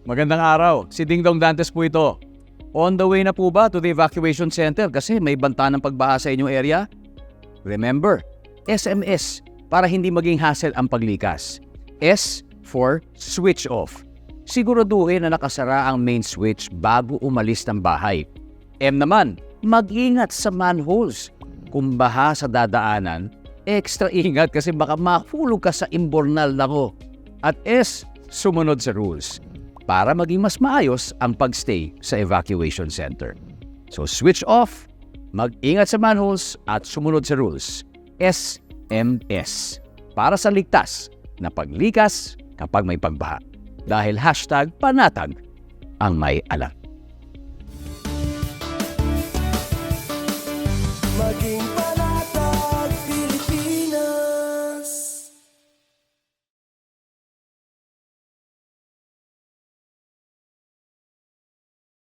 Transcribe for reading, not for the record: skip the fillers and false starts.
Magandang araw. Si Ding Dong Dantes po ito. On the way na po ba to the evacuation center kasi may banta ng pagbaha sa inyong area? Remember, SMS para hindi maging hassle ang paglikas. S for switch off. Siguraduhin na nakasara ang main switch bago umalis ng bahay. M naman, mag-ingat sa manholes. Kung baha sa dadaanan, extra ingat kasi baka mahulog ka sa imbornal nako. At S, sumunod sa rules para maging mas maayos ang pagstay sa evacuation center. So switch off, mag-ingat sa manholes at sumunod sa rules. SMS para sa ligtas na paglikas kapag may pagbaha. Dahil #panatag ang may alam.